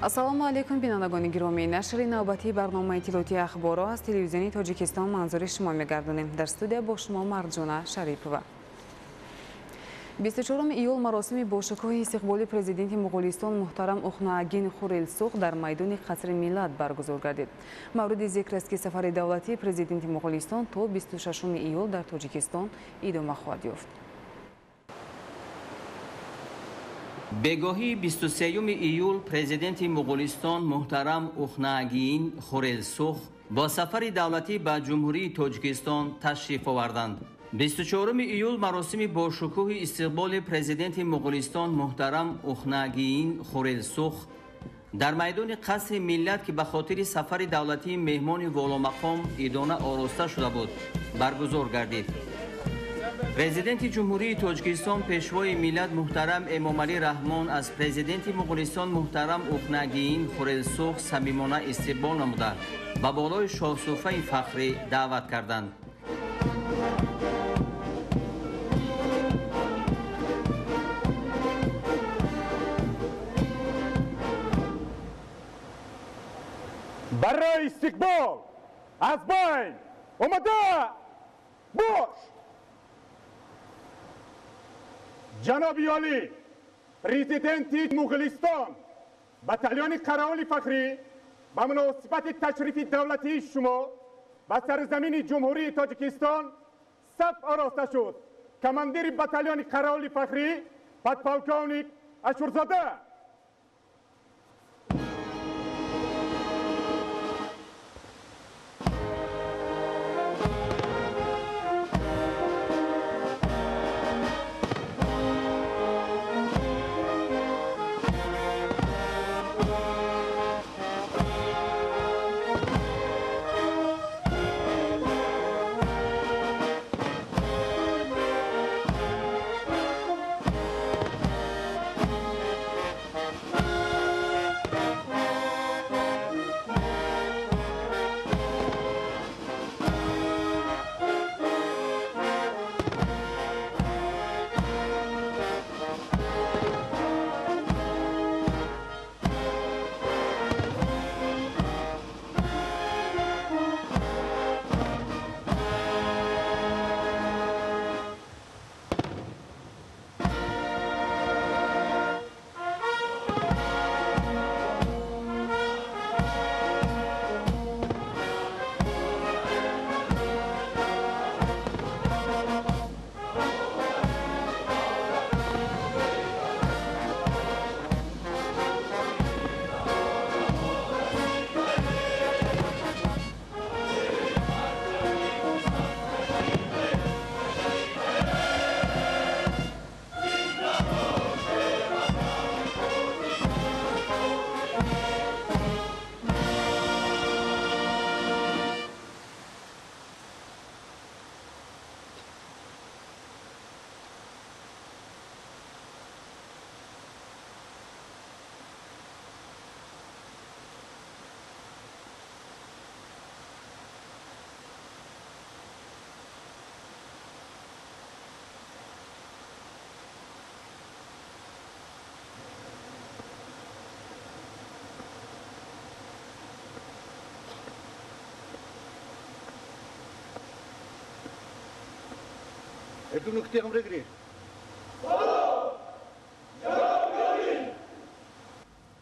ассалому алайкум бинандагони гиромӣ. Нашри навбатии барномаи иттилоъоти ахборот аз телевизиони Тоҷикистон манзури шумо мегардонем. Дар студия бо шумо Марҷона Шарипова. 24 июл маросими бошукӯҳи истиқболи президенти Муғулистон муҳтарам Ухнаагин Хурелсух дар майдони Қасри Миллат баргузор гардид. Мавриди зикр аст ки сафари давлатии президенти Муғулистон то 26 июл дар Тоҷикистон идома хоҳад ёфт. бегоҳии 23 июл президенти Муғулистон муҳтарам Ухнаагин Хурелсух бо сафари давлатӣ ба ҷумҳурии Тоҷикистон ташриф оварданд. 24 июл маросими бошукӯҳи истиқболи президенти Муғулистон муҳтарам Ухнаагин Хурелсух дар майдони Қасри Миллат ки ба хотири сафари давлатии меҳмони воломақом идона ороста шуда буд, баргузор гардид. президенти ҷумҳурии Тоҷикистон пешвои миллат муҳтарам Эмомалӣ Раҳмон аз президенти Муғулистон муҳтарам Ухнаагин Хурелсух самимона истиқбол намуда ба болои шоҳсуфраи фахрӣ даъват карданд. барои истиқбол аз байн омада бош. ҷаноби олӣ президенти Муғулистон батальони қараоли фахрӣ ба муносибати ташрифи давлатии шумо ба сарзамини ҷумҳурии Тоҷикистон саф ороста шуд. командири батальони қараоли фахрӣ подполковник Ашурзода.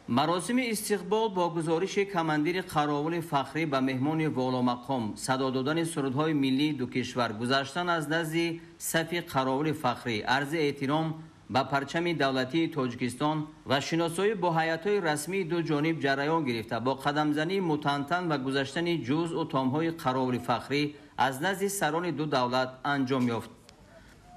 маросими истиқбол бо гузориши командири қаровули фахрӣ ба меҳмони воломақом, садо додани сурудҳои миллии ду кишвар, гузаштан аз назди сафи қаровули фахрӣ, арзи эҳтиром ба парчами давлатии Тоҷикистон ва шиносоӣ бо ҳайатҳои расмии ду ҷониб ҷараён гирифта, бо қадамзании мутантан ва гузаштани ҷузъу томҳои қаровули фахрӣ аз назди сарони ду давлат анҷом ёфт.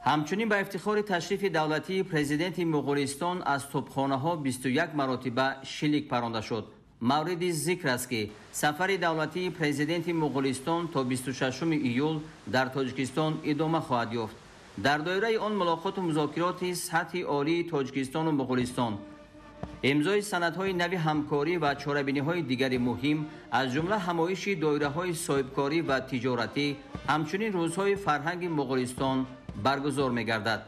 ҳамчунин ба ифтихори ташрифи давлатии президенти Муғулистон аз тӯбхонаҳо 21 маротиба шилик паронда шуд. мавриди зикр аст ки сафари давлатии президенти Муғулистон то 26 июл дар Тоҷикистон идома хоҳад ёфт. дар доираи он мулоқоту музокироти сатҳи олии Тоҷикистону Муғулистон имзои санадҳои нави ҳамкорӣ ва чорабиниҳои дигари муҳим аз ҷумла ҳамоиши доираҳои соҳибкорӣ ва тиҷоратӣ ҳамчунин рӯзҳои фарҳанги Муғулистон баргузор мегардад.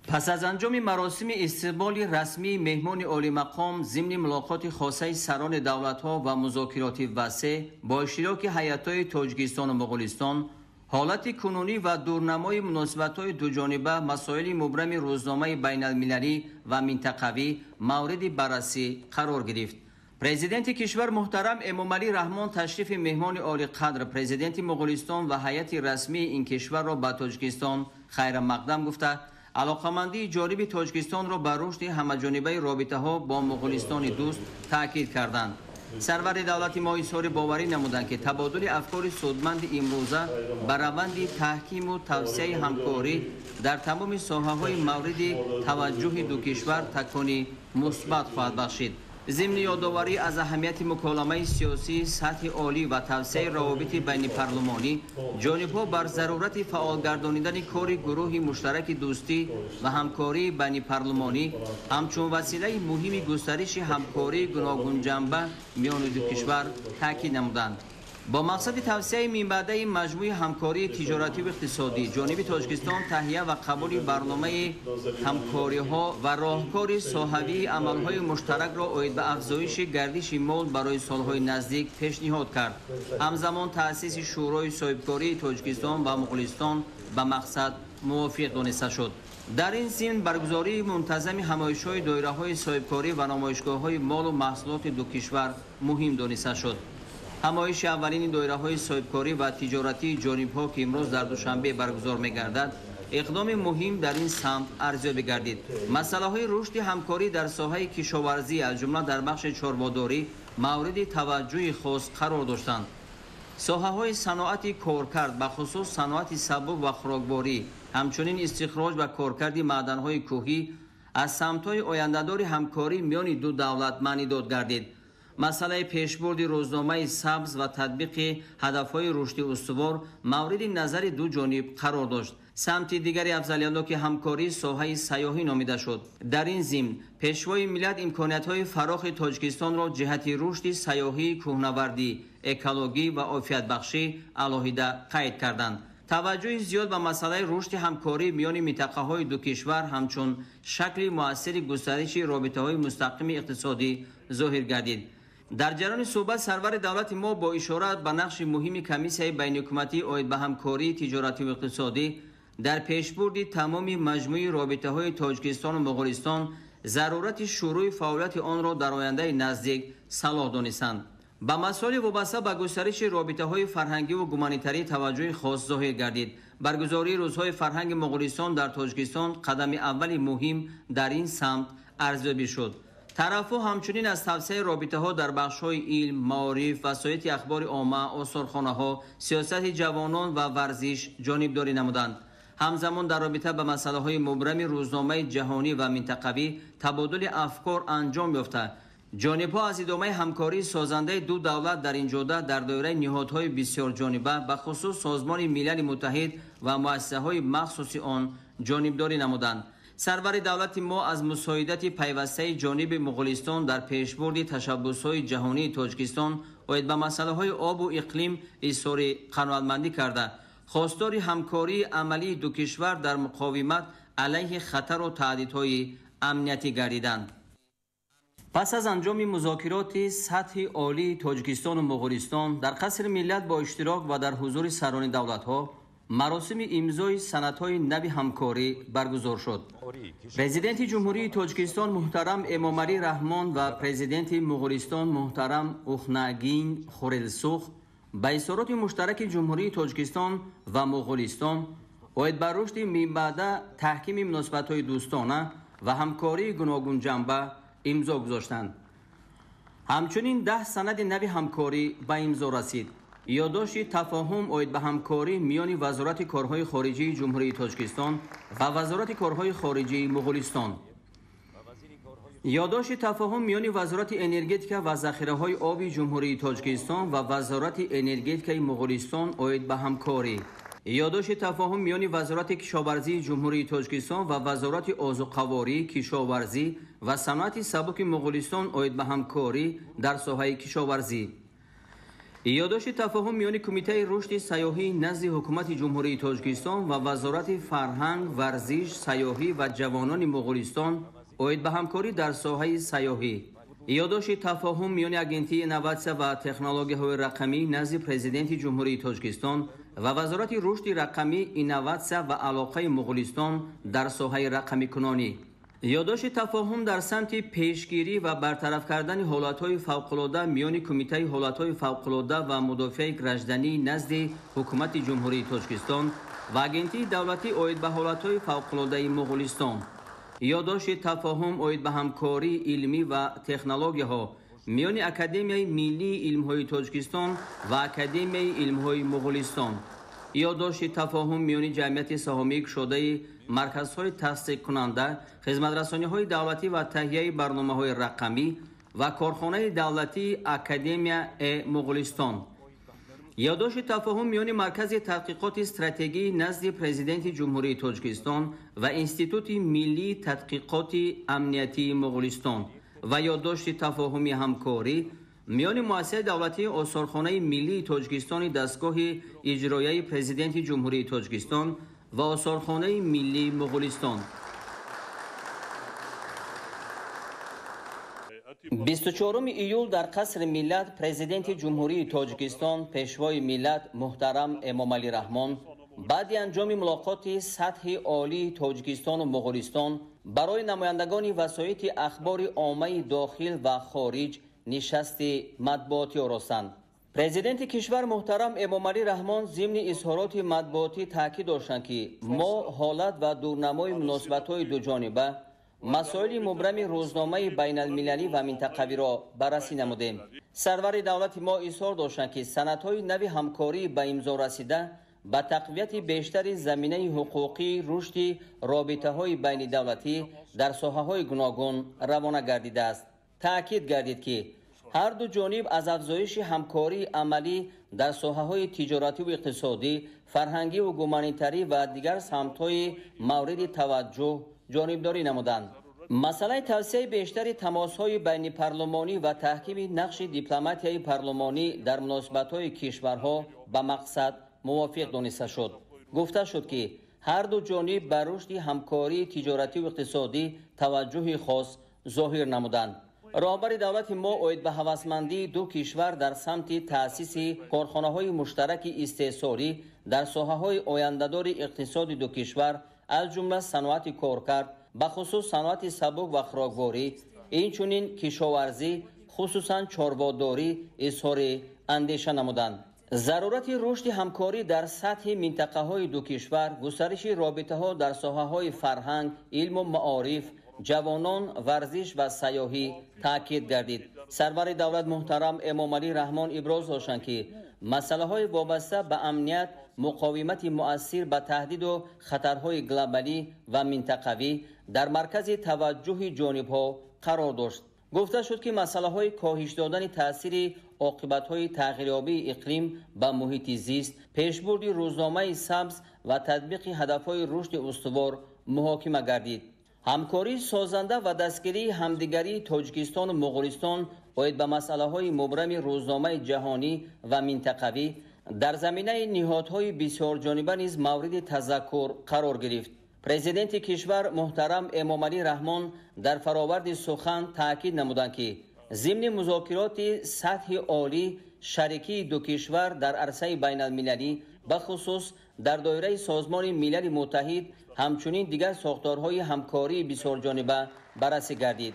پس از انجام مراسم استقبال رسمی مهمان عالی مقام ضمن ملاقات خاصه سران دولت‌ها و مذاکرات وسیع با اشتراک هیئت‌های تاجیکستان و مغولستان، حالت کنونی و دورنمای مناسبت‌های دوجانبه مسائل مبرم روزنامه بین المللی و منطقوی مورد بررسی قرار گرفت. پرزیدنت کشور محترم امامعلی رحمان تشریف مهمان عالی قدر پرزیدنت مغولستان و هیئت رسمی این کشور را به تاجیکستان خیر مقدم گفته علاقمندی جانب تاجیکستان را بر رشد همه‌جانبه رابطه‌ها با مغولستان دوست تاکید کردند. سرور دولت ما اظهار باوری نمودند که تبادل افکار سودمند امروزه بر روند تحکیم و توسعه همکاری در تمام ساحه‌های مورد توجه دو کشور تکانی مثبت خواهد بخشید. ضمن یادآوری از اهمیت مکالمه سیاسی سطح عالی و توسعه روابط بین پارلمانی، جانب‌ها بر ضرورت فعال گردانیدن کار گروه مشترک دوستی و همکاری بین پارلمانی همچون وسیله مهم گسترش همکاری گوناگون جنبه میان دو کشور تاکید نمودند. با مقصد توسعه منبع مجموعه همکاری تجارتی و اقتصادی، جانب تاجیکستان تهیه و قبول برنامه همکاری‌ها و راهکار صاحبی عمل‌های مشترک را اید به افزایش گردش مال برای سال‌های نزدیک پیشنهاد کرد. همزمان تأسیس شورای صاحبکاری تاجیکستان و مغولستان به مقصد موافق دانسته شد. در این ضمن برگزاری منتظم همایش‌های دایره‌های صاحبکاری و نمایشگاه‌های مال و محصولات دو کشور مهم دانسته شد. همایش اولین دایره‌های صاحبکاری و تجارتی جانب‌ها که امروز در دوشنبه برگزار می‌گردد، اقدام مهم در این سمت ارزیابی گردید. مسائل رشد همکاری در ساحه کشاورزی از جمله در بخش چارباداری مورد توجه خاص قرار داشتند. ساحه‌های صنعت کارکرد به خصوص صنعت سبک و خوراکباری، همچنین استخراج و کارکرد معدن‌های کوهی از سمت‌های آینده‌دار همکاری میان دو دولت معنی داد گردید. مسئله پیشبرد روزنامه سبز و تطبیق هدفهای رشد استوار مورد نظر دو جانب قرار داشت. سمت دیگری افضلیت همکاری ساحه سیاحی نامیده شد. در این ضمن پیشوای ملت امکانیت‌های فراخ تاجیکستان را جهت رشد سیاحی، کوهنوردی، اکولوژی و عافیت بخشی علاهیده قید کردند. توجه زیاد به مسئله رشد همکاری میان منطقه‌های دو کشور همچون شکل مؤثر گسترش رابطه‌های مستقیم اقتصادی ظاهر گردید. در جریان صحبت سرور دولت ما با اشاره به نقش مهم کمیسیون بین‌الحکومتی اید به همکاری تجارتی و اقتصادی در پیشبرد تمام مجموعه رابطه‌های تاجیکستان و مغولستان ضرورت شروع فعالیت آن را در آینده نزدیک صلاح دانستند. به مسائل وابسته به گسترش رابطه‌های فرهنگی و گومانیتری توجه خاص ظاهر گردید. برگزاری روزهای فرهنگ مغولستان در تاجیکستان قدم اول مهم در این سمت ارزیابی شد. طرف‌ها همچنین از توسعه رابطه‌ها در بخش‌های علم، معارف، وسایط اخبار عامه، آثارخانه‌ها، سیاست جوانان و ورزش جانبداری نمودند. همزمان در رابطه به مسائل مبرم روزنامه جهانی و منطقوی تبادل افکار انجام یافته. جانب‌ها از ادامه همکاری سازنده دو دولت در این جهت در دایره نهادهای بسیار جانبه به خصوص سازمان ملل متحد و مؤسسه‌های مخصوص آن جانبداری نمودند. سرور دولت ما از مساعدت پیوسته جانب مغولستان در پیشبرد تشبس‌های جهانی تاجیکستان و به مسائل آب و اقلیم اظهار قناعتمندی کرده. خواستار همکاری عملی دو کشور در مقاومت علیه خطر و تهدیدهای امنیتی گردیدند. پس از انجام مذاکرات سطح عالی تاجیکستان و مغولستان در قصر ملت با اشتراک و در حضور سران دولت‌ها مراسم امضای سندهای نو همکاری برگزار شد. پرزیدنت جمهوری تاجیکستان محترم امامعلی رحمان و پرزیدنت مغولستان محترم اوخناگین خورلسوخ به اظهارات مشترک جمهوری تاجیکستان و مغولستان اید بر رشد منبع تحکیم مناسبت‌های دوستانه و همکاری گوناگون جنبه امضا گذاشتند. همچنین 10 سند نو همکاری به امضا رسید. یادداشت تفاهم اید به همکاری میان وزارت کارهای خارجی جمهوری تاجیکستان و وزارت کارهای خارجی مغولستان. یادداشت تفاهم میان وزارت انرژتیک و ذخیره‌های آبی جمهوری تاجیکستان و وزارت انرژتیک مغولستان اید به همکاری. یادداشت تفاهم میان وزارت کشاورزی جمهوری تاجیکستان و وزارت آذوقه‌واری، کشاورزی و صنعت سبک مغولستان اید به همکاری در ساحه کشاورزی. یادداشت تفاهم میان کمیته رشد سیاحی نزد حکومت جمهوری تاجیکستان و وزارت فرهنگ، ورزش، سیاحی و جوانان مغولستان اوید به همکاری در ساحه سیاحی. یادداشت تفاهم میان اگنتی نوادسا و تکنولوژی‌های رقمی نزد پرزیدنت جمهوری تاجیکستان و وزارت رشد رقمی، اینواتسیا و علاقه مغولستان در ساحه رقمی کنانی. یادداشت تفاهم در سمت پیشگیری و برطرف کردن حالت‌های فوق‌العاده میان کمیته حالت‌های فوق‌العاده و مدافع گردنی نزد حکومت جمهوری تاجیکستان و اگنتی دولتی اوید به حالت‌های فوق‌العاده مغولستان. یادداشت تفاهم اوید به همکاری علمی و تکنولوژی‌ها میان اکادمیای ملی علم‌های تاجیکستان و اکادمیای علم‌های مغولستان. یادداشت تفاهم میان جمعیت سهامی شده مرکزهای تصدیق کننده، خدمت‌رسانی‌های دولتی و تهیه برنامه‌های رقمی و کارخانه دولتی اکادمیا مغولستان. یادداشت تفاهم میان مرکز تحقیقات استراتژی نزد پرزیدنت جمهوری تاجیکستان و انستیتوت ملی تحقیقات امنیتی مغولستان و یادداشت تفاهمی همکاری میان مؤسسه دولتی آثارخانه ملی تاجیکستان دستگاه اجرایی پرزیدنت جمهوری تاجیکستان و آثارخانه ملی مغولستان. 24 ایول در قصر ملت پرزیدنت جمهوری تاجیکستان پیشوای ملت محترم امامعلی رحمان بعد انجام ملاقات سطح عالی تاجیکستان و مغولستان برای نمایندگان وسایط اخبار عامه داخل و خارج نشست مطبوعاتی آراستند. پرزیدنت کشور محترم امامعلی رحمان ضمن اظهارات مطبوعاتی تاکید داشتند که ما حالت و دورنمای مناسبت‌های دو جانبه مسائل مبرم روزنامه بین المللی و منطقوی را بررسی نمودیم. سرور دولت ما اظهار داشتند که سندهای نوی همکاری به امضا رسیده با تقویت بیشتر زمینه حقوقی رشد رابطه‌های بین دولتی در ساحه‌های گوناگون روانه گردیده است. تأکید گردید که هر دو جانب از افزایش همکاری عملی در ساحه‌های تجارتی و اقتصادی، فرهنگی و گومانیتری و دیگر سمت‌های مورد توجه جانبداری نمودند. مسئله توسعه بیشتر تماس‌های بین پارلمانی و تحکیم نقش دیپلماتیای پارلمانی در مناسبت‌های کشورها به مقصد موافق دانسته شد. گفته شد که هر دو جانب بر رشد همکاری تجارتی و اقتصادی توجه خاص ظاهر نمودند. رهبر دولت ما اوید به هوسمندی دو کشور در سمت تأسیس کارخانه‌های مشترک استحصالی در ساحه‌های آینده‌دار اقتصاد دو کشور از جمله صنعت کارکرد به خصوص صنعت سبک و خوراکواری، اینچنین کشاورزی خصوصا چارواداری اظهار اندیشه نمودند. ضرورت رشد همکاری در سطح منطقه‌های دو کشور، گسترش رابطه‌ها در ساحه‌های فرهنگ، علم و معارف، جوانان، ورزش و سیاحی تاکید گردید. سرور دولت محترم امامعلی رحمان ابراز داشتند که مسائل وابسته به امنیت، مقاومت مؤثر به تهدید و خطرهای گلوبالی و منطقوی در مرکز توجه جانب‌ها قرار داشت. گفته شد که مسائل کاهش دادن تاثیر عاقبت‌های تغییریابی اقلیم به محیط زیست، پیشبرد روزنامه سبز و تطبیق هدف‌های رشد استوار محاکمه گردید. همکاری سازنده و دستگیری همدیگری تاجیکستان و مغولستان باید به مسئله‌های مبرم روزنامه جهانی و منطقوی در زمینه نهادهای بسیار جانبه نیز مورد تذکر قرار گرفت. پرزیدنت کشور محترم امامعلی رحمان در فراورد سخن تاکید نمودند که ضمن مذاکرات سطح عالی شریکی دو کشور در عرصه بین المللی به خصوص در دایره سازمان ملل متحد همچنین دیگر ساختارهای همکاری بسیار جانبه بررسی گردید.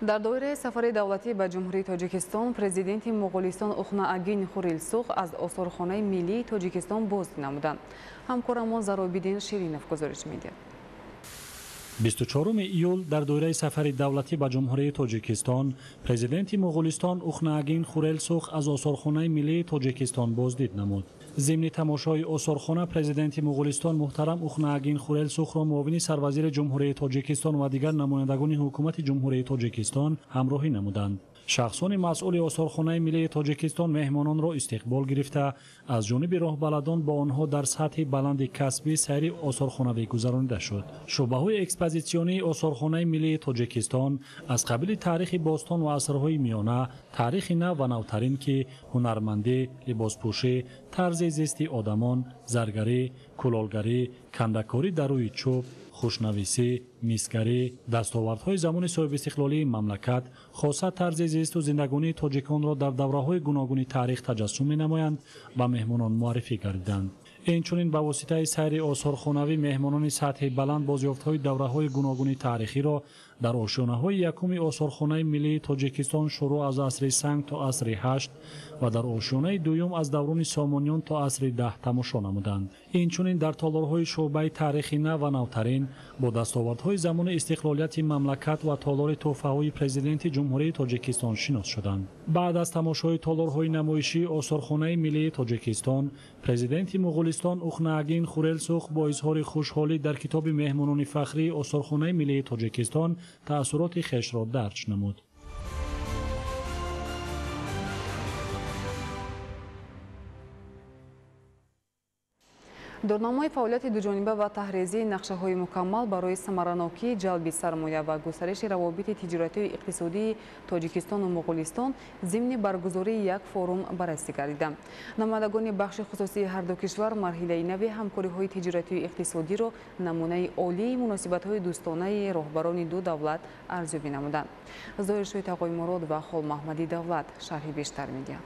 در دایره سفر دولتی به جمهوری تاجیکستان، پرزیدنت مغولستان اوخناگین خورلسوخ از آثارخانه ملی تاجیکستان بازدید نمودند. همکارمان زرابیدین شیرینف گزارش می‌دهد. 24 ایول در دوره سفر دولتی به جمهوری تاجیکستان، پرزیدنت مغولستان اوخناگین خورلسوخ از آثارخانه ملی تاجیکستان بازدید نمود. ضمن تماشای آثارخانه، پرزیدنت مغولستان محترم اوخناگین خورلسوخ را معاون سروزیر جمهوری تاجیکستان و دیگر نمایندگان حکومت جمهوری تاجیکستان همراهی نمودند. شخصان مسئول آثارخانه ملی تاجیکستان مهمانان را استقبال گرفته از جانب راهبردان با آنها در سطح بلند کسبی سیر آثارخانوی گذرانیده شد. شعبه‌های اکسپوزیسیونی آثارخانه ملی تاجیکستان از قبیل تاریخ باستان و عصرهای میانه، تاریخ نو و نوترین که هنرمندی، لباسپوشی، طرز زیست آدمان، زرگری، کلالگری، کنده‌کاری در روی چوب، خوشنویسی، میزگری، دستاوردهای زمان صاحب استقلالی مملکت، خاصه طرز زیست و زندگانی تاجیکان را در دوره‌های گوناگون تاریخ تجسم می‌نمایند و مهمانان معرفی گردیدند. اینچنین با واسطه سیر آثارخانوی مهمانان سطح بلند بازیافت‌های دوره‌های گوناگون تاریخی را در آشیانه‌های یکم آثارخانه ملی تاجیکستان شروع از عصر سنگ تا عصر 8 و در آشیانه دوم از دوران سامانیان تا عصر 10 تماشا نمودند. اینچنین در تالارهای شعبه تاریخی نو و نوترین با دستاوردهای زمان استقلالیت مملکت و تالار تحفه‌های پرزیدنت جمهوری تاجیکستان شناس شدند. بعد از تماشای تالارهای نمایشی آثارخانه ملی تاجیکستان، پرزیدنت مغولستان اوخناگین خورلسوخ با اظهار خوشحالی در کتاب مهمانان فخری آثارخانه ملی تاجیکستان تأثیرات خویش را درج نمود. دورنامه‌های فعالیت دوجانبه و تحریزی نقشه‌های مکمل برای ثمراناکی جلب سرمایه و گسترش روابط تجارتی و اقتصادی تاجیکستان و مغولستان ضمن برگزاری یک فورم بررسی گردیده. نمایندگان بخش خصوصی هر دو کشور مرحله نو همکاری‌های تجارتی و اقتصادی را نمونه عالی مناسبت‌های دوستانه راهبران دو دولت ارزیابی نمودند. ظاهر شوی تقوی مراد و خال محمدی دولت شرح بیشتر می‌دهند.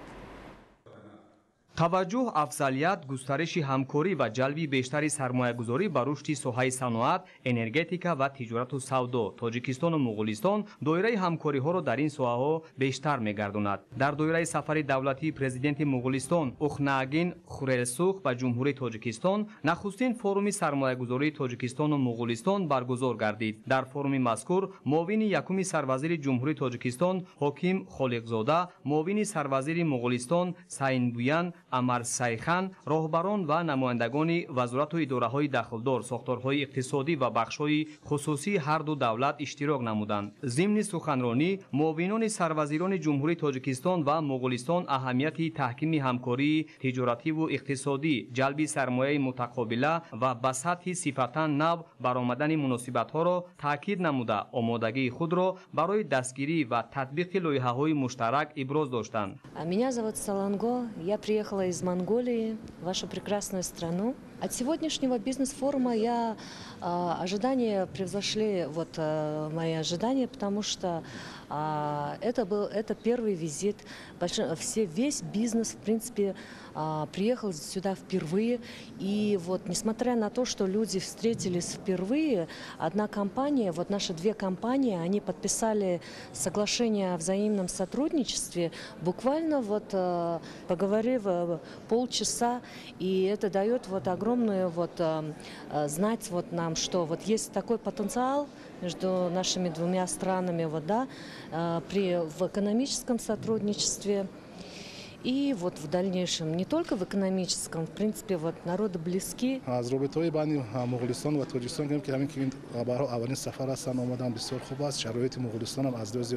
توجه افضلیت گسترش همکاری و جلب بیشتر سرمایه‌گذاری بر رشد ساحه صنعت، انرژتیکا و تجارت و سودا تاجیکستان و مغولستان دایره همکاری‌ها را در این ساحه‌ها بیشتر می‌گرداند. در دایره سفر دولتی پرزیدنت مغولستان اوخناگین خورلسوخ به جمهوری تاجیکستان نخستین فورم سرمایه‌گذاری تاجیکستان و مغولستان برگزار گردید. در فورم مذکور معاون یکم سروزیر جمهوری تاجیکستان حکیم خالقزاده، معاون سروزیر مغولستان ساینبویان امر سایخان، راهبران و نمایندگان وزارت و اداره‌های دخلدار، ساختارهای اقتصادی و بخش‌های خصوصی هر دو دولت اشتراک نمودند. ضمن سخنرانی معاونان سروزیران جمهوری تاجیکستان و مغولستان اهمیت تحکیم همکاری تجارتی و اقتصادی، جلب سرمایه متقابله و به سطح صفتا نو برآمدن مناسبت‌ها را تاکید نموده آمادگی خود را برای دستگیری و تطبیق لایحه‌های مشترک ابراز داشتند. Меня зовут Саланго, я приехала из Монголии, вашу прекрасную страну. От сегодняшнего бизнес-форума ожидания превзошли мои ожидания, потому что это первый визит. Весь бизнес, в принципе, приехал сюда впервые. И несмотря на то, что люди встретились впервые, одна компания, наши две компании, они подписали соглашение о взаимном сотрудничестве, буквально поговорив полчаса, и это дает огромную знать нам, что есть такой потенциал между нашими двумя странами, в экономическом сотрудничестве. И в дальнейшем, не только в экономическом, в принципе, народы близки. از رابطه‌های بین مغولستان و تاجیکستان که همین که این اولین سفر هستن آمدن بسیار خوب است. شرایط مغولستان هم از لحاظ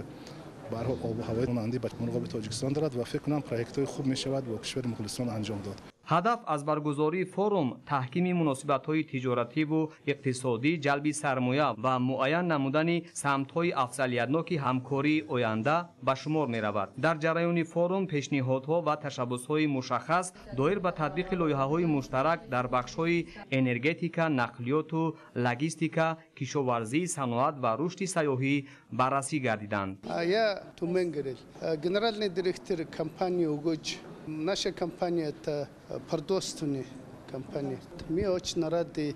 به هر حال آب و هوای رانندگی به مقابل تاجیکستان دارد و فکر کنم پروژه‌های خوب می‌شود با کشور مغولستان انجام داد. هدف از برگزاری فورم تحکیم مناسبت‌های تجارتی و اقتصادی، جلب سرمایه و معین نمودن سمت‌های افضلیت‌ناک همکاری آینده به شمار می‌رود. در جریان فورم پیشنهادها و تشبس‌های مشخص دایر به تطبیق لایحه‌های مشترک در بخش‌های انرژتیکا، نقلیات و لوجستیکا، کشاورزی، صنعت و رشد سیاحی بررسی گردیدند. Я Туменгерел, генеральный директор компании «Угоч». Наша компания – это продовольственная компания. Мы очень рады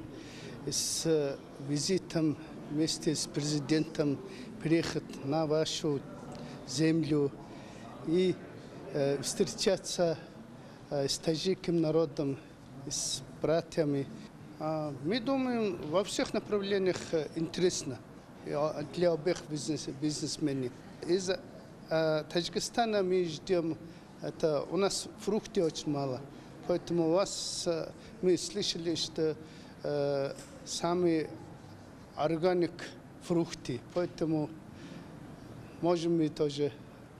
с визитом вместе с президентом приехать на вашу землю и встречаться с таджикским народом, с братьями. Мы думаем, во всех направлениях интересно для обеих бизнесменов. Из Таджикистана мы ждем. У нас фрукты очень мало, поэтому мы слышали, что самые органик фрукты, поэтому можем мы тоже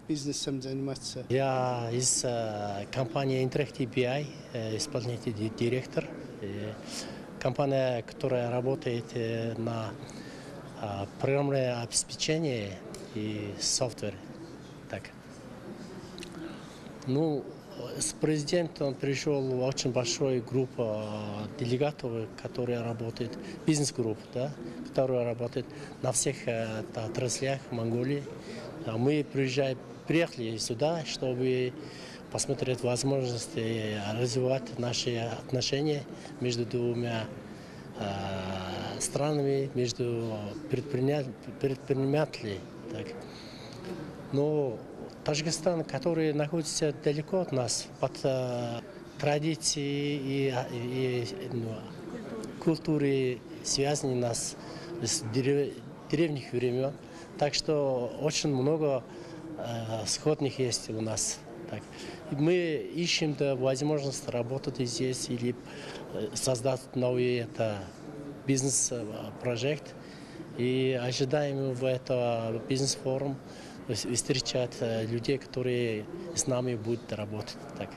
бизнесом заниматься. Я из компании Interactive BI, исполнительный директор. Компания, которая работает на программное обеспечение и софтвер. Так. Ну, с президентом пришел очень большая группа делегатов, которые работают, бизнес-групп, да, которая работает на всех отраслях Монголии. Мы приехали сюда, чтобы посмотреть возможности развивать наши отношения между двумя странами, между предпринимателями. Так. Но Таджикистан, который находится далеко от нас, под традиции и культурой, связаны нас с древних времен. Так что очень много сходных есть у нас. Так. Мы ищем возможность работать здесь или создать новый бизнес-проект. И ожидаем в этом бизнес-форум встречать людей, которые с нами будут работать. Так.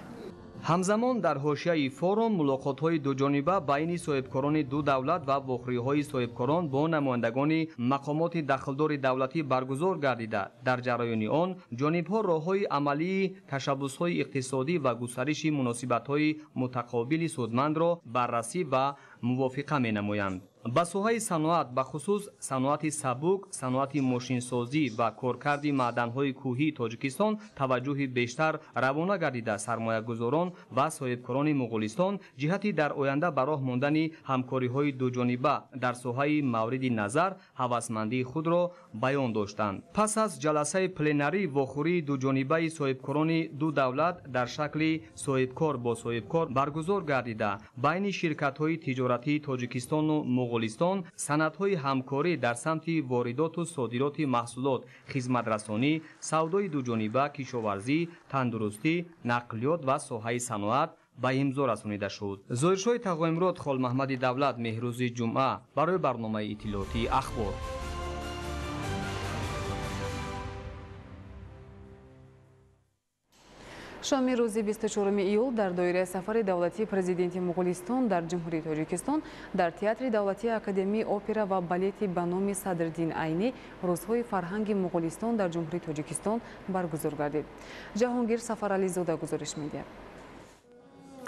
ҳамзамон дар ҳошияи форум мулоқотҳои дуҷониба байни соҳибкорони ду давлат ва вохӯриҳои соҳибкорон бо намояндагони мақомоти дахлдори давлатӣ баргузор гардида, дар ҷараёни он ҷонибҳо роҳҳои амалии ташаббусҳои иқтисодӣ ва густариши муносибатҳои мутақобили судмандро баррасӣ ва мувофиқа менамоянд. ба соҳаи саноат, ба хусус саноати сабук, саноати мошинсозӣ ва коркарди маъданҳои кӯҳии Тоҷикистон таваҷҷӯҳи бештар равона гардида, сармоягузорон ва соҳибкорони Муғулистон ҷиҳати дар оянда ба роҳ мондани ҳамкориҳои дуҷониба дар соҳаи мавриди назар ҳавасмандии худро баён доштанд. пас аз ҷаласаи пленарии вохӯрии дуҷонибаи соҳибкорони ду давлат дар шакли соҳибкор бо соҳибкор баргузор гардида, байни ширкатҳои тиҷоратии Тоҷикистону Муғулистон санадҳои ҳамкорӣ дар самти воридоту содироти маҳсулот, хизматрасонӣ, савдои дуҷониба, кишоварзӣ, тандурустӣ, нақлиёт ва соҳаи саноат ба имзо расонида шуд. Зоҳиршоҳи Тағоимрод Холмаҳмади Давлат, Меҳрӯзи Ҷумъа барои барномаи иттилоотии ахбор. шоми рӯзи 24 июл дар доираи сафари давлатии президенти Муғулистон дар Ҷумҳурии Тоҷикистон дар театри давлатии Академияи опера ва балети ба номи Садриддин Айнӣ рӯзҳои фарҳанги Муғулистон дар Ҷумҳурии Тоҷикистон баргузор гардид. Ҷаҳонгир Сафарализода гузориш медиҳад.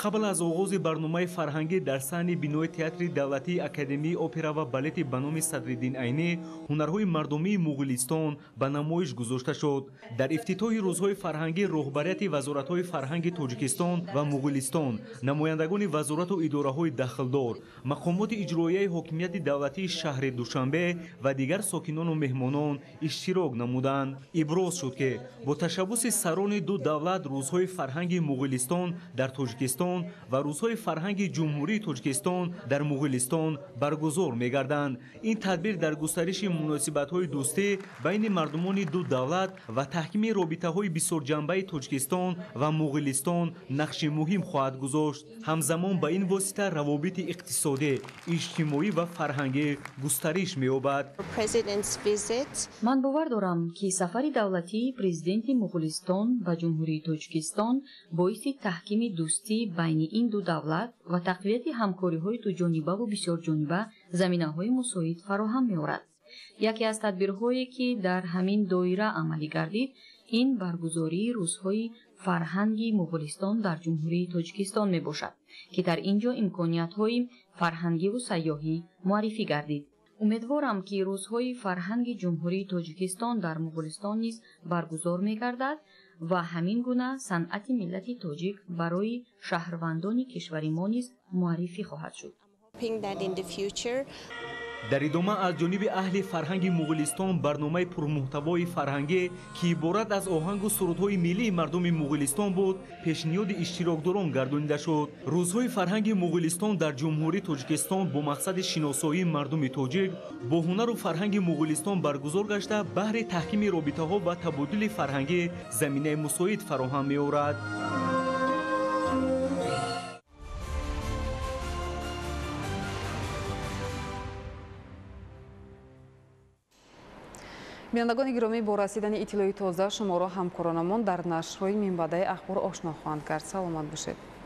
қабл аз оғози барномаи фарҳангӣ дар саҳни бинои театри давлатии Академияи опера ва балети ба номи Садриддин Айнӣ ҳунарҳои мардумии Муғулистон ба намоиш гузошта шуд. дар ифтитоҳи рӯзҳои фарҳангӣ роҳбарияти вазоратҳои фарҳанги Тоҷикистон ва Муғулистон, намояндагони вазорату идораҳои дахлдор, мақомоти иҷроияи ҳокимияти давлатии шаҳри Душанбе ва дигар сокинону меҳмонон иштирок намуданд. иброз шуд ки бо ташаббуси сарони ду давлат рӯзҳои фарҳанги Муғулистон дар Тоҷикистон ва рӯзҳои фарҳанги ҷумҳурии Тоҷикистон дар Муғулистон баргузор мегарданд. ин тадбир дар густариши муносибатҳои дӯстӣ байни мардумони ду давлат ва таҳкими робитаҳои бисёрҷанбаи Тоҷикистон ва Муғулистон нақши муҳим хоҳад гузошт. ҳамзамон ба ин восита равобити иқтисодӣ, иҷтимоӣ ва фарҳангӣ густариш меёбад. ман бовар дорам ки сафари давлатии президенти Муғулистон ба Ҷумҳурии Тоҷикистон боиси таҳкими дӯстӣ байни ин ду давлат ва тақвияти ҳамкориҳои дуҷонибаву бисёрҷониба заминаҳои мусоид фароҳам меорад. яке аз тадбирҳое ки дар ҳамин доира амалӣ гардид, ин баргузории рӯзҳои фарҳанги Муғулистон дар Ҷумҳурии Тоҷикистон мебошад, ки дар ин ҷо имкониятҳои фарҳангиву сайёҳӣ муаррифӣ гардид. умедворам ки рӯзҳои фарҳанги Ҷумҳурии Тоҷикистон дар Муғулистон низ баргузор мегардад ва ҳамин гуна санъати миллати тоҷик барои шаҳрвандони кишвари мо низ муаррифӣ хоҳад шуд. дар идома аз ҷониби аҳли фарҳанги Муғулистон барномаи пурмуҳтавои фарҳангӣ ки иборат аз оҳангу сурудҳои миллии мардуми Муғулистон буд, пешниҳоди иштирокдорон гардонида шуд. рӯзҳои фарҳанги Муғулистон дар Ҷумҳурии Тоҷикистон бо мақсади шиносоии мардуми тоҷик бо ҳунару фарҳанги Муғулистон баргузор гашта баҳри таҳкими робитаҳо ва табодули фарҳангӣ заминаи мусоид фароҳам меорад. بینندگان گرامی، با رسیدن اطلاعی تازه شما را همکارانمان در نشرهای منبع اخبار آشنا خواهند کرد. سلامت باشید.